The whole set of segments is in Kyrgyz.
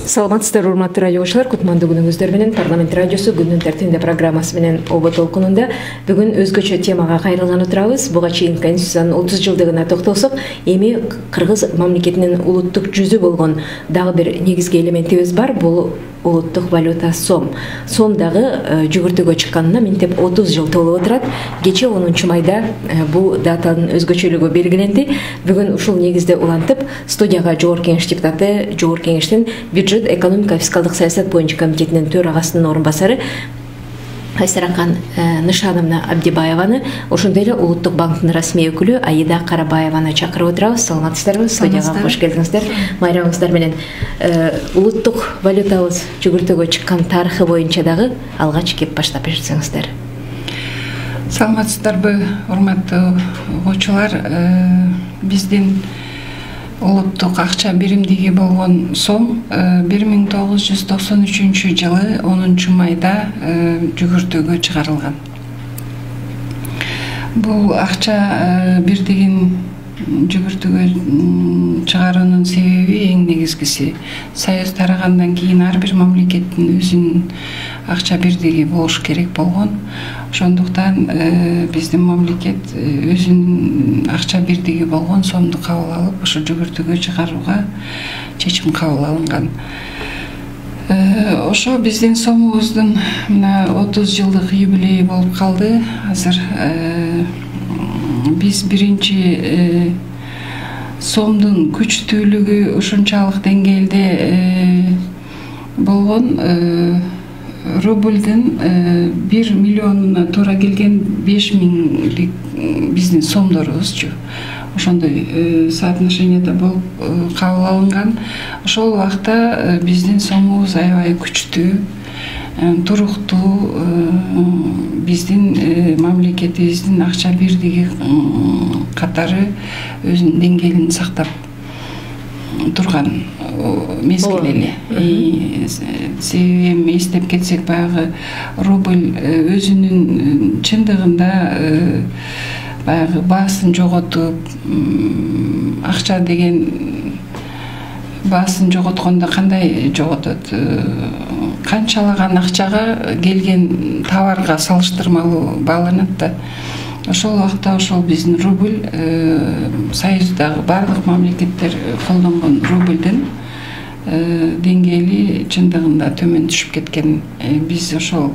Саламатсыздар, урматтуу радиочулар, кутмандуу күнүңүздөр менен Парламент радиосу күндүн тартибинде программасы менен ОБО толкунунда бүгүн өзгөчө темага кайрылган отурабыз. Буга чейин Конституциянын 30 жылдыгына токтолсок, эми Кыргыз мамлекетинин улуттук жүзү болгон дагы бир негизги элементибиз бар. Бул улуттук валюта сом. Сом дагы жүгүртүүгө чыкканына минтеп 30 жыл толуп отурат. Кечээ 10 майда бул датанын өзгөчөлүгү белгиленди. Бүгүн ушул негизде улантып, студияга Жогорку Кеңеш депутаты, Жогорку Кеңештин бюджет, экономика, фискалдык саясат боюнча комитетинин төрагасынын орун басары Айсаракан Нышановна Абдибаеваны, ошондой эле Улуттук банктын расмий өкүлү Аида Карабаеваны чакырып отурабыз. Саламатсыздарбы? Студияга кош келдиңиздер. Майрамыңыздар менен улуттук валютабыз жүгүртүүгө чыккан тарыхы боюнча дагы алгач кеп баштап берсеңиздер. Саламатсыздарбы, урматтуу угуучулар? Биздин улуттук акча биримдиги болгон сом 1993 жылы 10 майда жүгүртүүгө чыгарылган. Бул акча бирдигин жүгүртүүгө чыгаруунун себеби эң негизгиси Союз тарагандан кийин ар бир мамлекеттин өзүнүн акча бирдиги болуш керек болгон. Ошондуктан биздин мамлекет өзүнүн акча бирдиги болгон сомду кабыл алып, ошо жүгүртүүгө чыгарууга чечим кабыл алынган. Ошо биздин сомубуздун мына 30 жылдык юбилеи болуп калды. Азыр биз биринчи сомдун күчтүүлүгү ушунчалык деңгээлде болгон рубльдин 1 миллионуна туура келген 5000 биздин сомдорубузчу. Ошондой соотношениеде болуп кабыл алынган. Ошол убакта биздин сомубуз аябай күчтүү, туруктуу, биздин мамлекетибиздин акча бирдиги катары өзүнүн деңгээлин сактап турган мезгил эле. Себеби эстеп кетсек, баягы рубль өзүнүн чындыгында баягы баасын жоготуп, акча деген баасын жоготкондо кандай жоготот? Канчалаган акчага келген товарга салыштырмалуу бааланат да. Ошол убакта ошол биздин рубль Союздагы барлык мамлекеттер колдонгон рубльдин деңгээли чындыгында төмөн түшүп кеткен. Биз ошол,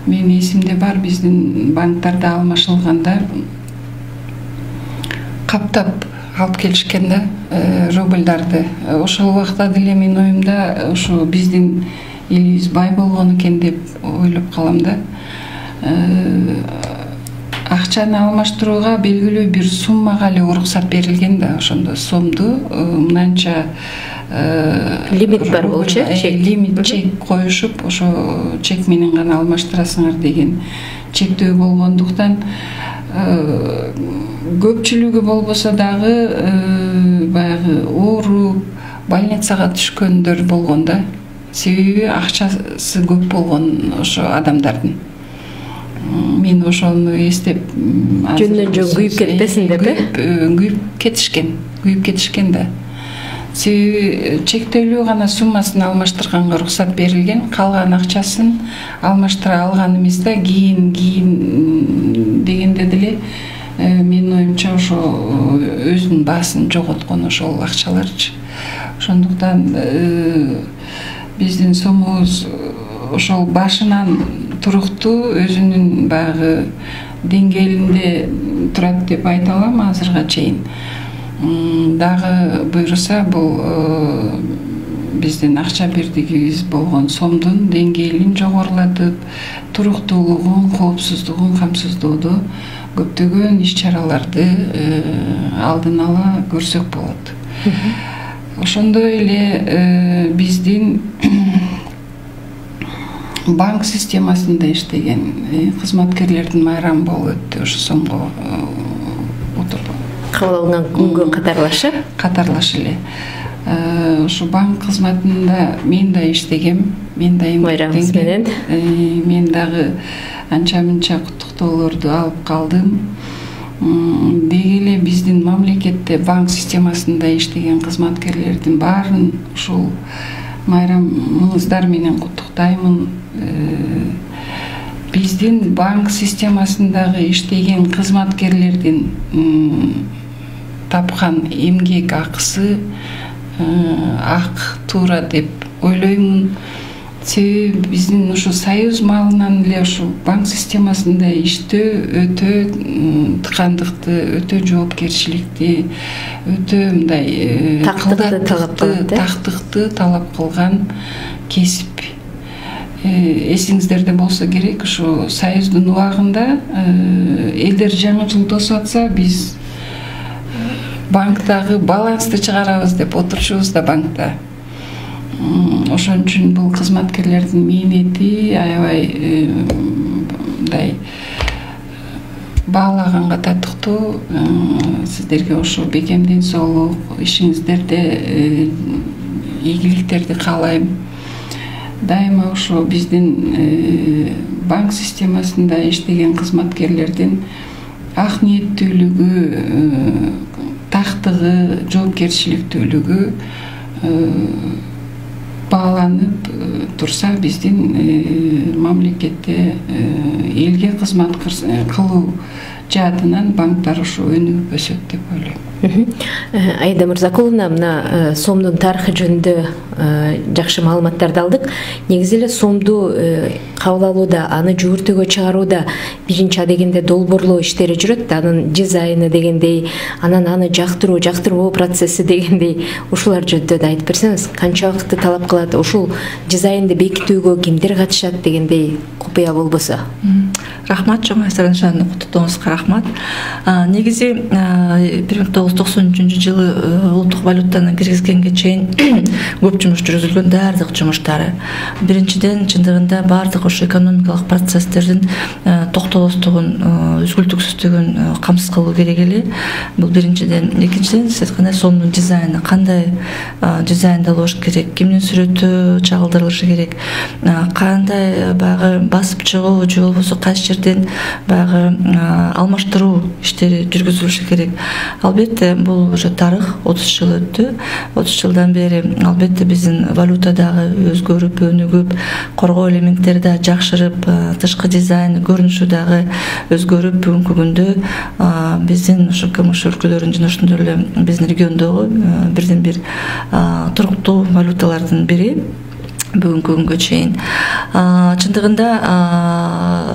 менин эсимде бар, биздин банктарда алмашылганда каптап алып келишкен да рубльдарды. Ошол убакта деле менин оюмда ушу биздин элибиз бай болгон экен деп ойлоп калам да. Акчаны алмаштырууга белгилүү бир суммага эле уруксат берилген да. Ошондо сомду мынанча лимит бар болчу, лимит чек коюшуп, ошо чек менен гана алмаштырасыңар деген чектөө болгондуктан көпчүлүгү болбосо дагы баягы ооруп больницага түшкөндөр болгон да. Себеби акчасы көп болгон ошо адамдардын. Мен ошону эстеп, жөндөн жөн күйүп кетпесин деп, күйүп кетишкен да. Себеби чектелүү гана суммасын алмаштырганга уруксат берилген, калган акчасын алмаштыра алган эмес да. Кийин дегенде деле менин оюмча ошо өзүнүн баасын жоготкон ошол акчаларчы. Ошондуктан биздин сомубуз ошол башынан туруктуу, өзүнүн баягы деңгээлинде турат деп айта алам азырга чейин. Дагы буйруса бул биздин акча бирдигибиз болгон сомдун деңгээлин жогорулатып, туруктуулугун, коопсуздугун камсыздоодо көптөгөн иш-чараларды алдын ала көрсөк болот. Ошондой эле биздин банк системасында иштеген кызматкерлердин майрамы болуп өттү ошо сомго кабыл алынган күнгө катарлашы эле. Ошо банк кызматында мен да иштегем, мен да майрамыңыз менен. Мен дагы анча-мынча куттуктоолорду алып калдым. Деги эле биздин мамлекетте банк системасында иштеген кызматкерлердин баарын ушул майрамыңыздар менен куттуктаймын. Биздин банк системасындагы иштеген кызматкерлердин тапкан эмгек акысы ак туура деп ойлоймун. Себеби биздин ушу союз малынан эле ушу банк системасында иштөө өтө тыкандыкты, өтө жоопкерчиликти, өтө мындай тактыкты талап кылган кесип. Эсиңиздерде болсо керек, ушу союздун убагында элдер жаңы жыл тосуп атса, биз банктагы балансты чыгарабыз деп отурчубуз да банкта. Ошон үчүн бул кызматкерлердин мээнети аябай мындай баалаганга татыктуу. Сиздерге ошо бекем ден соолук, ишиңиздерде ийгиликтерди каалайм. Дайыма ошо биздин банк системасында иштеген кызматкерлердин ак ниеттүүлүгү, тактыгы, жоопкерчиликтүүлүгү бааланып турса, биздин мамлекетте элге кызмат кылуу жаатынан банктар ушу өнүгүп өсөт деп ойлойм. Аида Мырзакуловна, мына сомдун тарыхы жөнүндө жакшы маалыматтарды алдык. Негизи эле сомду кабыл алууда, аны жүгүртүүгө чыгарууда биринчи дегенде долбоорлоо иштери жүрөт, анын дизайны дегендей, анан аны жактыруу процесси дегендей, ушулар жөнүндө да айтып берсеңиз, канча убакытты талап кылат, ушул дизайнды бекитүүгө кимдер катышат дегендей купуя болбосо. Рахмат, чоң сарыншаны куттуктооңузга рахмат. Негизи 1993 жылы улуттук валютаны киргизгенге чейин көп жумуш жүргүзүлгөн, даярдык жумуштары. Биринчиден, чындыгында бардык ошо экономикалык процесстердин токтолостугун, үзгүлтүксүздүгүн камсыз кылуу керек эле. Бул биринчиден. Экинчиден, сиз айткандай сомдун дизайны, кандай дизайнда болуш керек, кимдин сүрөтү чагылдырылышы керек, кандай баягы басып чыгуу же болбосо кайсы жерден баягы алмаштыруу иштери жүргүзүлүшү керек. Албетте бул уже тарых 30 жыл өттү. 30 жылдан бери албетте биздин валютадагы өзгөрүп, өнүгүп, коргоо элементтери да жакшырып, тышкы дизайн, көрүнүшү дагы өзгөрүп, бүгүнкү күндө биздин ушу КМШ өлкөлөрүнүн жана ошондой эле биздин региондогу бирден бир туруктуу валюталардын бири. Бүгүнкү күнгө чейин чындыгында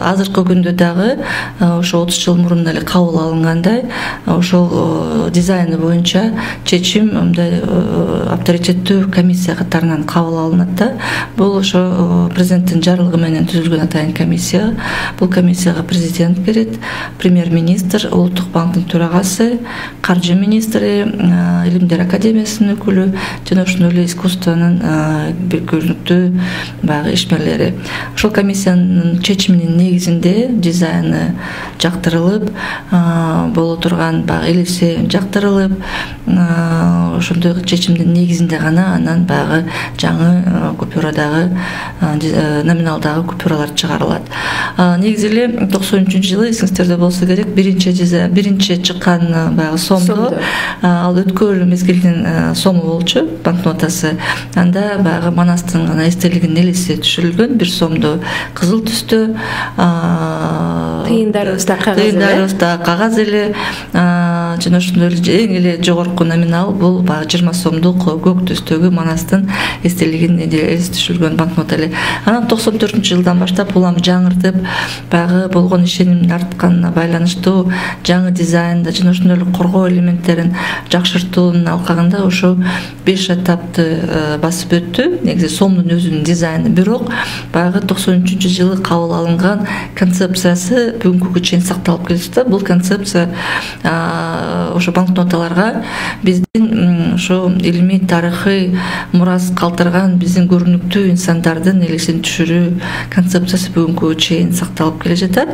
азыркы күндө дагы ошо 30 жыл мурун эле кабыл алынгандай ошол дизайны боюнча чечим мындай авторитеттүү комиссия катарынан кабыл алынат да. Бул ошо президенттин жарлыгы менен түзүлгөн атайын комиссия. Бул комиссияга президент кирет, премьер-министр, улуттук банктын төрагасы, каржы министри, илимдер академиясынын өкүлү жана ошондой эле искусствонун бир баягы ишмерлери. Ошол комиссиянын чечиминин негизинде дизайны жактырылып, боло турган баягы элеси жактырылып, ошондой чечимдин негизинде гана анан баягы жаңы купюрадагы номиналдагы купюралар чыгарылат. Негизи эле 93-жылы эсиңиздерде болсо керек, биринчи чыккан баягы сомдо ал өткөн мезгилдин сому болчу, банкнотасы. Анда баягы Манастын эстелигинин элеси түшүрүлгөн, бир сомдо кызыл түстө, тыйындарыбызда кагаз эле, жана ошондой эле эң эле жогорку номинал бул баягы 20 сомдук көк түстөгү Манастын эстелигинин элеси түшүрүлгөн банкнота эле. Анан 94-жылдан баштап бул жаңыртып, баягы болгон ишенимдин артканына байланыштуу жаңы дизайнда жана ошондой эле коргоо элементтерин жакшыртуунун алкагында ошо 5 этапты басып өттү. Негизи сомдун өзүнүн дизайны, бирок баягы 93-жылы кабыл алынган концепциясы бүгүнкүгө чейин сакталып келет. Бул концепция ошо банкноталарга биздин ошо илимий тарыхый мурас калтырган биздин көрүнүктүү инсандардын элесин түшүрүү концепциясы бүгүнкүгө чейин сакталып келе жатат.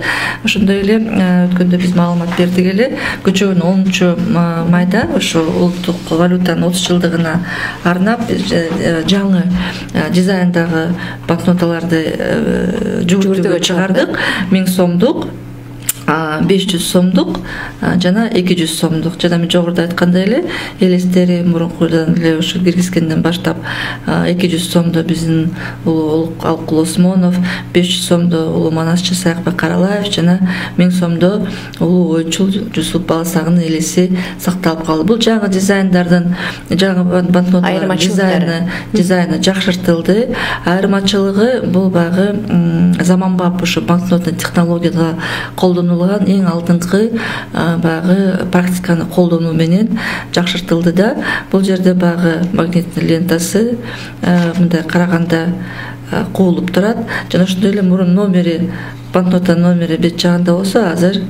Ошондой эле өткөндө биз маалымат бердик эле, көчөгөн 10-майда ошо улуттук валютанын 30 жылдыгына арнап жаңы дизайндагы банкноталарды жүгүртүүгө чыгардык, 1000 сомдук. 500 сомдук жана 200 сомдук. Жана мен жогоруда айткандай эле элестери мурункудан эле ушу киргизгенден баштап 200 сомдо биздин улуу Алкул Осмонов, 500 сомдо улуу Манасчы Саякбек Каралаев жана 1000 сомдо улуу ойчул Жусуп Баласагынын элеси сакталып калды. Бул жаңы дизайндардын жаңы банкноттардын дизайны жакшыртылды. Айырмачылыгы бул багы заманбап ушу банкноттун технологияда колдонулган эң алдыңкы багы практиканы колдонуу менен жакшыртылды да. Бул жерде багы магнитный лентасы мындай караганда куулуп турат. Жана ошондой эле мурун номери, банкноттун номери бет жагында болсо, азыр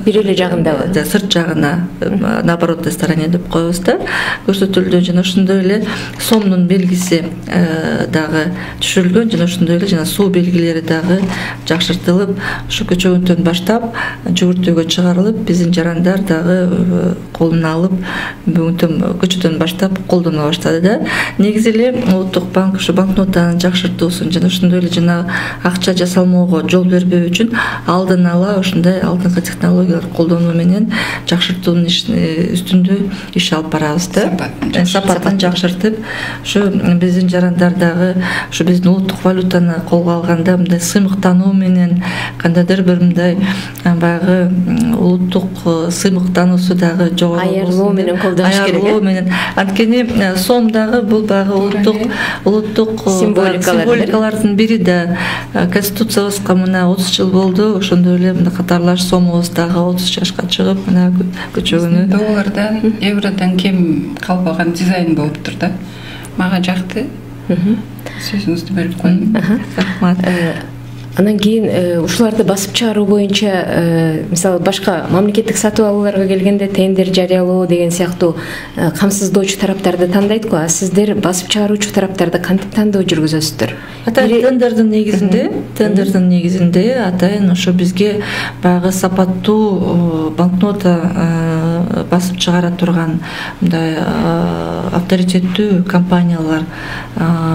бир эле жагындабы? Сырт жагына, на оборотной стороне деп коебуз да, көрсөтүлдү. Жана ошондой эле сомдун белгиси дагы түшүрүлгөн. Жана ошондой эле жана суу белгилери дагы жакшыртылып, ушу көчөгүндөн баштап жүгүртүүгө чыгарылып, биздин жарандар дагы колуна алып, бүгүнтөн көчөдөн баштап колдоно баштады да. Негизи эле Улуттук банк ушу банкнотаны жакшыртуусун жана ошондой эле жана акча жасалмоого жол бербөө үчүн алдын ала ушундай алдыңкы технологиялар колдонуу менен жакшыртуунун үстүндө иш алып барабыз да. Сапатын жакшыртып, ушу биздин жарандар дагы ушу биздин улуттук валютаны колго алганда мындай сыймыктануу менен кандайдыр бир мындай баягы улуттук сыймыктануусу дагы жогору аярлоо менен колдонуш керек. Аярлоо менен. Анткени сом дагы бул багы улуттук символикалардын бири да. Конституциябызга мына 30 жыл болду. Ошондой эле мына катарлаш сомубуз дагы 30 жашка чыгып, мына көчөгүнү доллардан, евродан кем калбаган дизайн болуптур да. Мага жакты. Сөзүңүздү берип коеюн. Рахмат. Анан кийин ушуларды басып чыгаруу боюнча мисалы башка мамлекеттик сатып алууларга келгенде тендер жарыялоо деген сыяктуу камсыздоочу тараптарды тандайт го. А сиздер басып чыгаруучу тараптарды кантип тандоо жүргүзөсүздөр? Тендердин негизинде атайын ошо бизге баягы сапаттуу банкнота басып чыгара турган мындай авторитеттүү компаниялар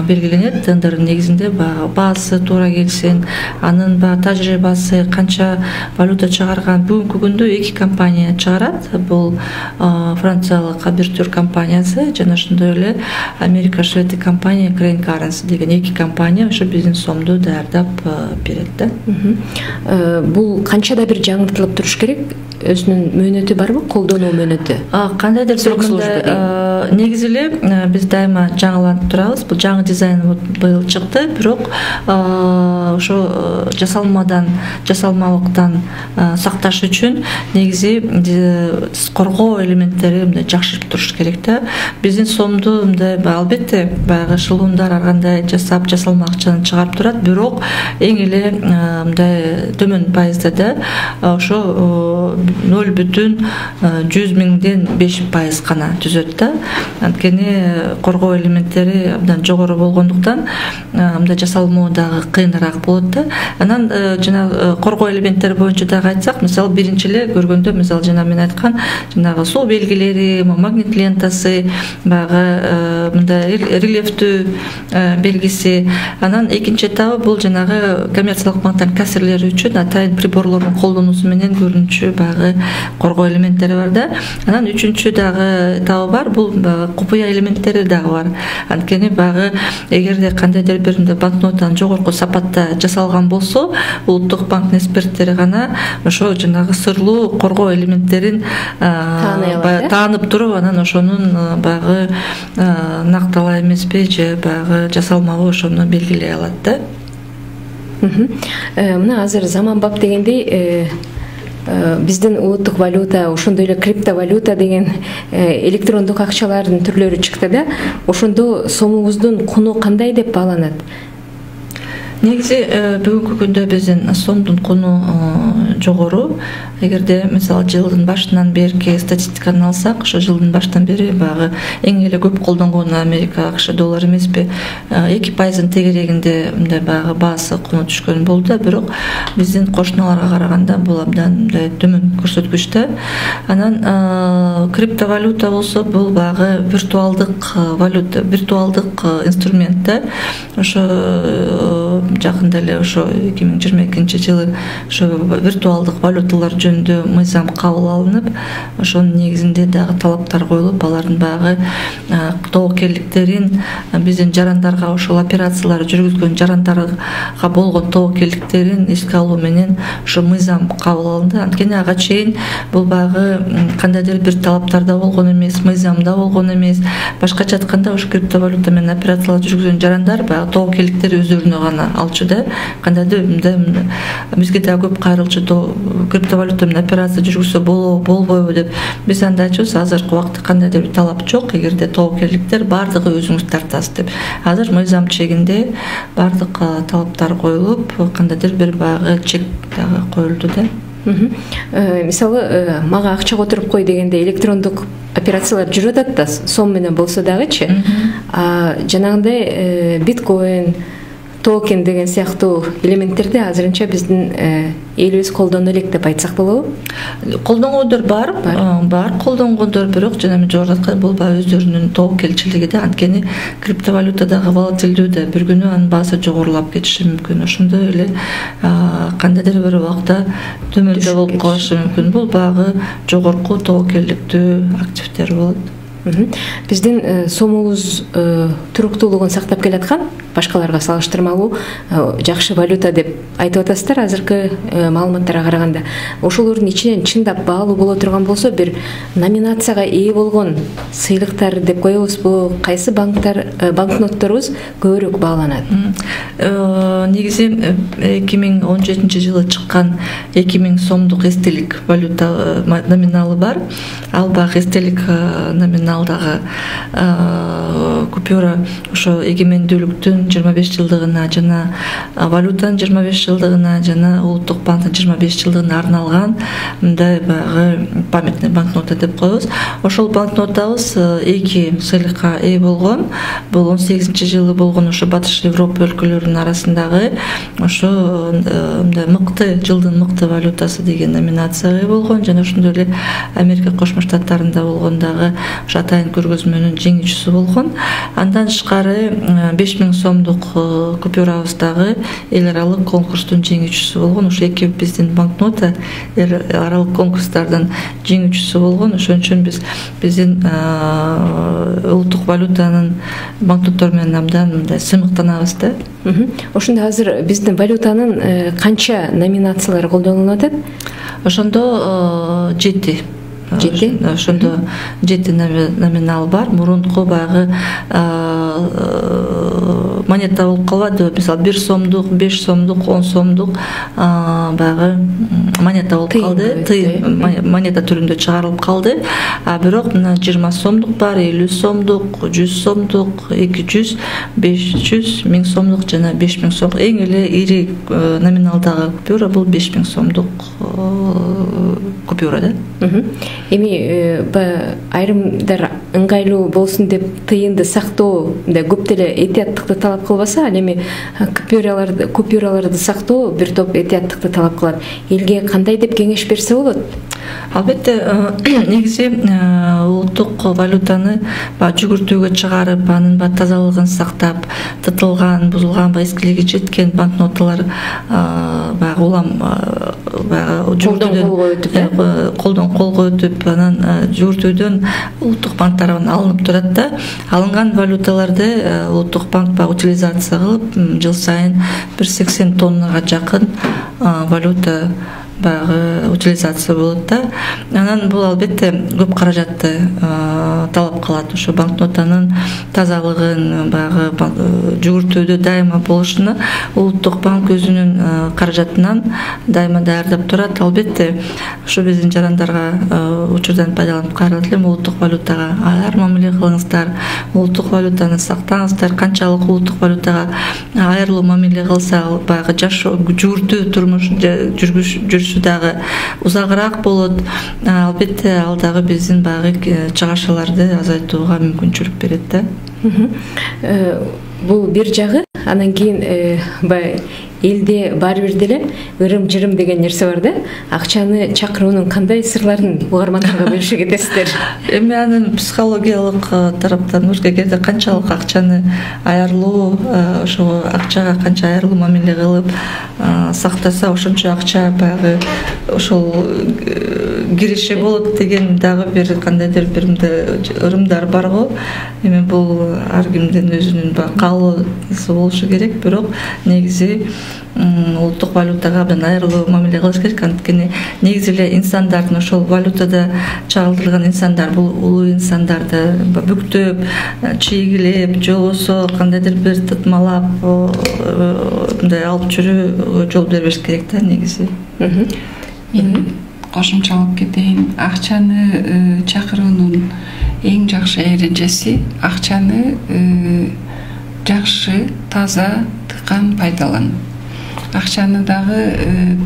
белгиленет. Тендердин негизинде баягы баасы туура келсин, анын тажрыйбасы, канча валюта чыгарган. Бүгүнкү күндө 2 компания чыгарат. Бул Франциялык Абертюр компаниясы жана ошондой эле Америка шведтик компания Crane Currency деген 2 компания ошо биздин сомду даярдап берет да. Бул канчада бир жаңыртылып туруш керек? Өзүнүн мөөнөтү барбы? Колдонуу мөөнөтү? Кандайдыр бир негизи эле биз дайыма жаңыланып турабыз. Бул жаңы дизайн быйыл чыкты, бирок ошо жасалмалыктан сакташ үчүн негизи коргоо элементтери мындай жакшырып туруш керек да. Биздин сомду мындай албетте баягы шылуундар ар кандай жасап жасалмакчаны чыгарып турат, бирок эң эле мындай төмөн пайызда да ошо 0,100 миңден 5% гана түзөт да. Анткени коргоо элементтери абдан жогору болгондуктан мындай жасалмоо дагы кыйыныраак болот да. Анан жана коргоо элементтери боюнча дагы айтсак, мисалы биринчи эле көргөндө, мисалы жана мен айткан жанагы суу белгилери, магнит лентасы, баягы мындай рельефтүү белгиси. Анан экинчи этабы бул жанагы коммерциялык банктардын кассирлери үчүн атайын приборлордун колдонуусу менен көрүнүчү баягы коргоо элементтери бар да. Анан үчүнчү дагы этабы бар, бул купуя элементтери дагы бар. Анткени баягы эгерде кандайдыр бир банкнотанын жогорку сапатта жасалган болсо, Улуттук банктын эксперттери гана ошо жанагы сырлуу коргоо элементтерин таанып туруп, анан ошонун баягы нактала эмеспи же баягы жасалмабы ошону белгилей алат да. Мына азыр заманбап дегендей биздин улуттук валюта, ошондой эле криптовалюта деген электрондук акчалардын түрлөрү чыкты да. Ошондо сомубуздун куну кандай деп бааланат? Негизи бүгүнкү күндө биздин сомдун куну жогору. Эгерде мисалы жылдын башынан берки статистиканы алсак, ошо жылдын башынан бери баягы эң эле көп колдонгон Америка акш доллары эмеспи, 2% тегерегинде мындай баягы баасы куну түшкөн болду да, бирок биздин кошуналарга караганда бул абдан мындай төмөн көрсөткүчтө. Анан криптовалюта болсо бул баягы виртуалдык валюта, виртуалдык инструмент да. Ошо жакында эле ошо 2022-жылы ошо виртуалдык валюталар жөнүндө мыйзам кабыл алынып, ошонун негизинде дагы талаптар коюлуп, алардын багы тобокелдиктерин биздин жарандарга ошол операциялар жүргүзгөн жарандарга болгон тобокелдиктерин эске алуу менен ошо мыйзам кабыл алынды. Анткени ага чейин бул багы кандайдыр бир талаптарда болгон эмес, мыйзамда болгон эмес. Башкача айтканда ошо криптовалюта менен операциялар жүргүзгөн жарандар баягы тобокелдиктер өздөрүнө гана алчу да. Кандайдыр бизге да көп кайрылчу криптовалюта менен операция жүргүзсө болбойбу деп биз анда айтчубуз. Азыркы убакытта кандайдыр бир талап жок. Эгерде тобокелдиктер бардыгы өзүңүз тартасыз деп. Азыр мыйзам чегинде бардык талаптар коюлуп, кандайдыр бир баягы чек дагы коюлду да. Мисалы, мага акча которуп кой дегенде электрондук операциялар жүрүп атат да, сом менен болсо дагычы. Жанагындай биткоин, токен деген сыяктуу элементтерди азырынча биздин элибиз колдоно элек деп айтсак болобу? Колдонгондор бар колдонгондор, бирок жана мен жогоруда айткан бул өздөрүнүн тобокелчилиги да. Анткени криптовалютадагы волатилдүү да бир күнү анын баасы жогорулап кетиши мүмкүн. Ошондой эле кандайдыр бир убакта төмөндө болуп калышы мүмкүн. Бул багы жогорку тобокелдиктүү активдер болот. Биздин сомубуз туруктуулугун сактап келаткан, башкаларга салыштырмалуу жакшы валюта деп айтып атасыздар азыркы маалыматтарга караганда. Ошолордун ичинен чындап баалуу боло турган болсо, бир номинацияга ээ болгон сыйлыктар деп коебузбу? Кайсы банкнотторубуз көбүрөөк бааланат? Негизи 2017-жылы чыккан 2000 сомдук эстелик валюта номиналы бар. Ал багы эстелик номиналдагы купюра ошо эгемендүүлүктүн 25 жылдыгына жана валютанын 25 жылдыгына жана улуттук банктын 25 жылдыгына арналган мындай баягы памятный банкнота деп коебуз. Ошол банкнотабыз 2 сыйлыкка ээ болгон. Бул 18-жылы болгон ошо Батыш Европа өлкөлөрүнүн арасындагы ошо мындай мыкты жылдын мыкты валютасы деген номинацияга ээ болгон. Жана ошондой эле Америка Кошмо Штаттарында болгондагы атайын көргөзмөнүн жеңүүчүсү болгон. Андан тышкары 5000 сомдук купюрабыздагы эл аралык конкурстун жеңүүчүсү болгон. Ошо эки биздин банкнота эл аралык конкурстардын жеңүүчүсү болгон. Ошон үчүн биздин улуттук валютанын банкноттор менен абдан мындай сыймыктанабыз да. Ошондо азыр биздин валютанын канча номинациялары колдонулуп атат? Ошондо 7. Ошондо 7 номинал бар. Мурунку баягы монета болуп калбады. Мисалы 1 сомдук, 5 сомдук, 10 сомдук баягы монета болуп калды. Монета түрүндө чыгарылып калды. Бирок мына 20 сомдук бар, 50 сомдук, 100 сомдук, 200, 500, 1000 сомдук жана 5000 сомдук. Эң эле ири номиналдагы купюра бул 5000 сомдук купюра да. Эми айрымдар ыңгайлуу болсун деп тыйынды сактоо да көп деле этияттыкты талап кылбаса, ал эми купюраларды сактоо бир топ этияттыкты талап кылат. Элге кандай деп кеңеш берсе болот? Албетте, негизи улуттук валютаны жүгүртүүгө чыгарып, анын тазалыгын сактап, тытылган, бузулган, эскилиги жеткен банкноталар баягы улам колдон колго өтүп, анан жүгүртүүдөн улуттук банк тарабынан алынып турат да. Алынган валюталарды улуттук банк утилизация кылып, жыл сайын 180 тоннага жакын валюта баягы утилизация болот да. Анан бул албетте көп каражатты талап кылат. Ошо банкнотанын тазалыгын баягы жүгүртүүдө дайыма болушуна улуттук банк өзүнүн каражатынан дайыма даярдап турат. Албетте ошо биздин жарандарга учурдан пайдаланып кайрылат элем, улуттук валютага аяр мамиле кылыңыздар, улуттук валютаны сактаңыздар. Канчалык улуттук валютага айырлуу мамиле кылса, баягы жашоо, жүгүртүү турмуш жүрүшү дагы узагыраак болот. Албетте ал дагы биздин баягы чыгашаларды азайтууга мүмкүнчүлүк берет да. Бул бир жагы. анан кийин баягы элде баары бир деле ырым жырым деген нерсе бар да. Акчаны чакыруунун кандай сырларын угармандарга бөлүшө кетесиздер? Эми анын психологиялык тараптан өзгө кезде канчалык акчаны аярлуу, ошо акчага канча аярлуу мамиле кылып сактаса, ошончо акча баягы ошол киреше болот деген дагы бир кандайдыр бир ырымдар бар го. Эми бул ар кимдин өзүнүн каалоосу болушу керек, бирок негизи улуттук валютага абдан айрылуу мамиле кылыш керек. Анткени негизи эле инсандардын ошол валютада чагылдырылган инсандар бул улуу инсандарды бүктөп, чийгилеп, же болбосо кандайдыр бир тытмалап мындай алып жүрүүгө жол бербеш керек да негизи. Мен кошумчалап кетейин. Акчаны чакыруунун эң жакшы эрежеси акчаны жакшы, таза, тыккан пайдалануу. Акчаны дагы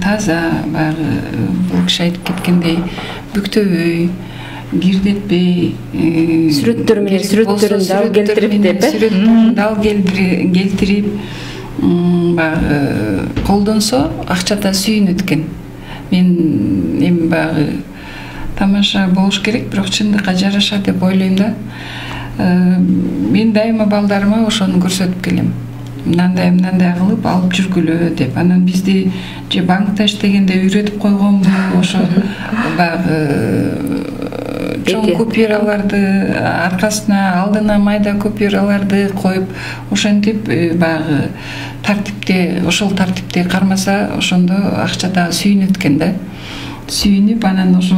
таза, баягы бул киши айтып кеткендей, бүктөбөй, кирдетпей, сүрөттөр менен сүрөттөрүн дал келтирип деп, сүрөттөрүн дал келтирип баягы колдонсо акчада сүйүнөт экен. Мен эми баягы тамаша болуш керек, бирок чындыкка жараша деп ойлойм да. Мен дайыма балдарыма ошону көрсөтүп келем. Мындай кылып алып жүргүлө деп. Анан бизди же банкта иштегенде үйрөтүп койгонбу, ошо баягы чоң купюраларды аркасына, алдына майда купюраларды коюп, ошентип баягы тартипте, ошол тартипте кармаса, ошондо акчада сүйүнөт экен да. Сүйүнүп, анан ошо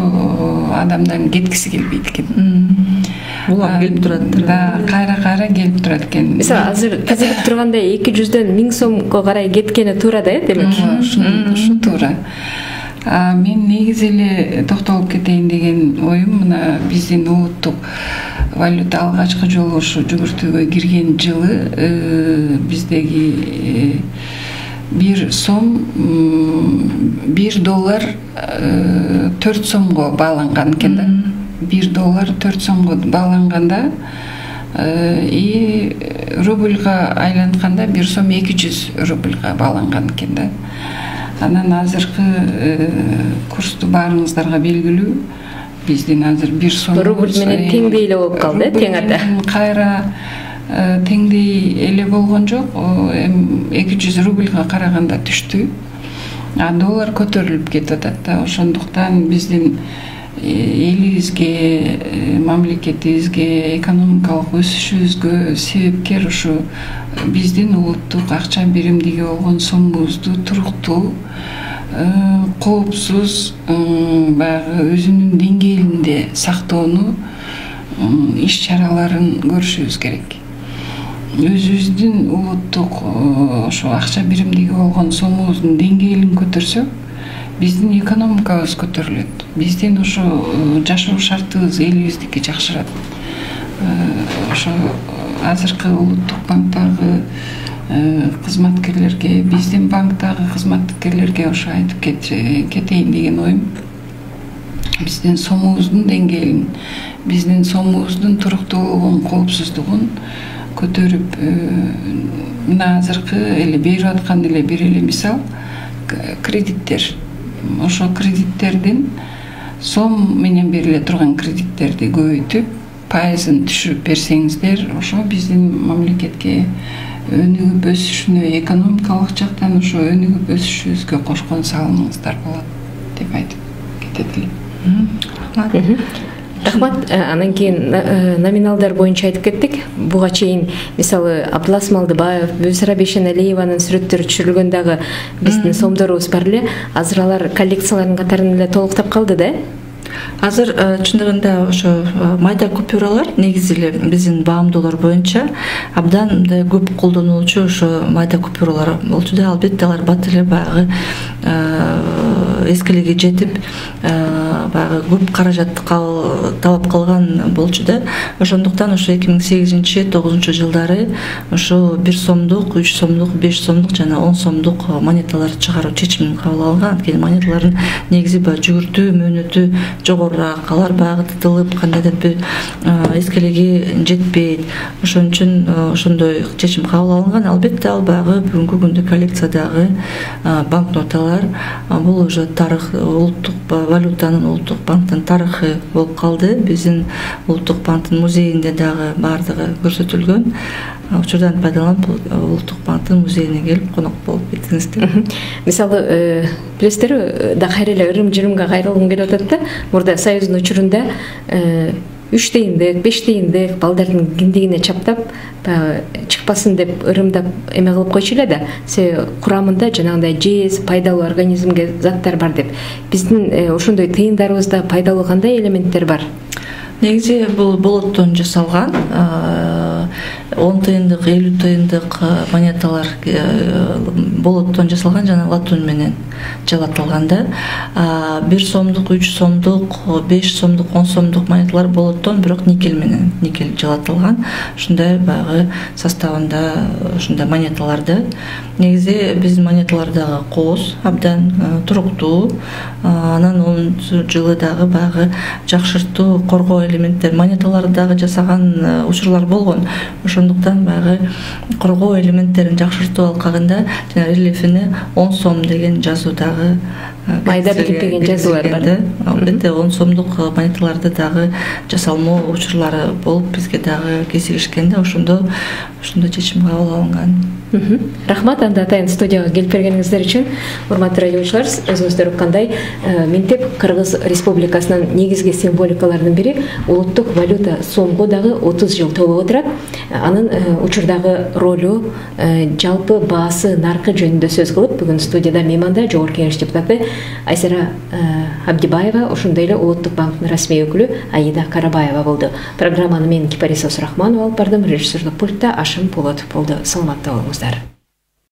адамдан кеткиси келбейт экен. Улам келип турат. Да, кайра келип турат экен. Мисалы азыр кезип тургандай 200дөн 1000 сомго карай кеткени туура да, демек. Ушу туура. Мен негизи эле токтолуп кетейин деген оюм, мына биздин улуттук валюта алгачкы жолу ушу жүгүртүүгө кирген жылы биздеги $1 4 сомго бааланган экен да. $1 4 сомго бааланганда рубльга айлантканда 1 сом 200 рубльга бааланган экен да. Анан азыркы курсту баарыңыздарга белгилүү. Биздин азыр 1 сом рубль менен теңдей эле болуп калды, тең ата. Кайра теңдей эле болгон жок, 200 рубльга караганда түштү. Доллар көтөрүлүп кетип атат да. Ошондуктан биздин элибизге, мамлекетибизге, экономикалык өсүшүбүзгө себепкер ушу биздин улуттук акча биримдиги болгон сомубузду туруктуу, коопсуз, баягы өзүнүн деңгээлинде сактоону иш чараларын көрүшүбүз керек. Өзүбүздүн улуттук ошо акча биримдиги болгон сомубуздун деңгээлин көтөрсөк, биздин экономикабыз көтөрүлөт. Биздин ошо жашоо шартыбыз элибиздики жакшырат. Ошо азыркы улуттук банктагы кызматкерлерге, биздин банктагы кызматкерлерге ошо айтып кетейин деген оюм. Биздин сомубуздун деңгээлин, биздин сомубуздун туруктуулугун, коопсуздугун көтөрүп, мына азыркы эле берип аткан эле бир эле мисал кредиттер. Ошо кредиттердин сом менен бериле турган кредиттерди көбөйтүп, пайызын түшүрүп берсеңиздер, ошо биздин мамлекетке өнүгүп өсүшүнө, экономикалык жактан ошо өнүгүп өсүшүбүзгө кошкон салымыңыздар болот деп айтып кетет элем. Рахмат. Анан кийин номиналдар боюнча айтып кеттик. Буга чейин мисалы Абдылас Малдыбаев, Бүсара Бейшеналиеванын сүрөттөрү түшүрүлгөн дагы биздин сомдорубуз бар эле. Азыр алар коллекциялардын катарына эле толуктап калды да? Азыр чындыгында ошо майда купюралар негизи эле биздин баамдоолор боюнча абдан мындай көп колдонулчу ошо майда купюралар болчу да. Албетте алар бат эле баягы эскилиги жетип баягы көп каражат талап кылган болчу да. Ошондуктан ошо 2008-9 жылдары ошо 1 сомдук, 3 сомдук, 5 сомдук жана 10 сомдук монеталар чыгаруу чечимин кабыл алган. Анткени монеталардын негизи баягы жүгүртүү мөөнөтү жогорураак, алар баягы тытылып кандайдыр бир эскелеги жетпейт. Ошон үчүн ошондой чечим кабыл алынган. Албетте ал баягы бүгүнкү күндө коллекциядагы банкноталар бул уже тарых, улуттук валютанын улуттук банктын тарыхы болуп калды. Биздин улуттук банктын музейинде дагы бардыгы көрсөтүлгөн. Учурдан пайдаланып улуттук банктын музейине келип конок болуп кеттиңиздер. Мисалы, билесиздер, да кайрылы ырым-жырымга кайрылгым келип атат да. Мурда Союздун учурунда 3 тыйындык, 5 тыйындык балдардын киндигине чаптап, чыкпасын деп ырымдап эме кылып койчу эле да. Курамында жанагындай жез, пайдалуу организмге заттар бар деп. Биздин ошондой тыйындарыбызда пайдалуу кандай элементтер бар? Негизи бул болоттон жасалган 10 тыйындык, 50 тыйындык монеталар болоттон жасалган жана латунь менен жалатылган да. 1 сомдук, 3 сомдук, 5 сомдук, 10 сомдук монеталар болоттон, бирок никель менен жалатылган. Ушундай баягы составында ушундай монеталарды. Негизи биздин монеталардагы кооз абдан туруктуу. Анан 10 жылы дагы баягы жакшыртуу, коргоо элементтер монеталарды дагы жасаган учурлар болгон. Ошондуктан баягы коргоо элементтерин жакшыртуу алкагында жана рельефине 10 сом деген жазуу дагы майда билинбеген жазуулар бар. Албетте 10 сомдук монеталарды дагы жасалмоо учурлары болуп бизге дагы кезигишкен да, ошондо чечим кабыл алынган. Рахмат, анда атайын студияга келип бергениңиздер үчүн. Урматтуу радиочулар, өзүңүздөр уккандай, ментеп Кыргыз Республикасынын негизги символикаларынын бири улуттук валюта сомго дагы 30 жыл толуп отурат. Анын учурдагы ролу, жалпы баасы, наркы жөнүндө сөз кылып, бүгүн студияда мейманда Жогорку Кеңеш депутаты Айсара Абдибаева, ошондой эле Улуттук банктын расмий өкүлү Аида Карабаева болду. Программаны мен Кипарис Осурахманова алып бардым, режиссерлук пультта Ашым Полотов болду. Саламатта болуңуздар.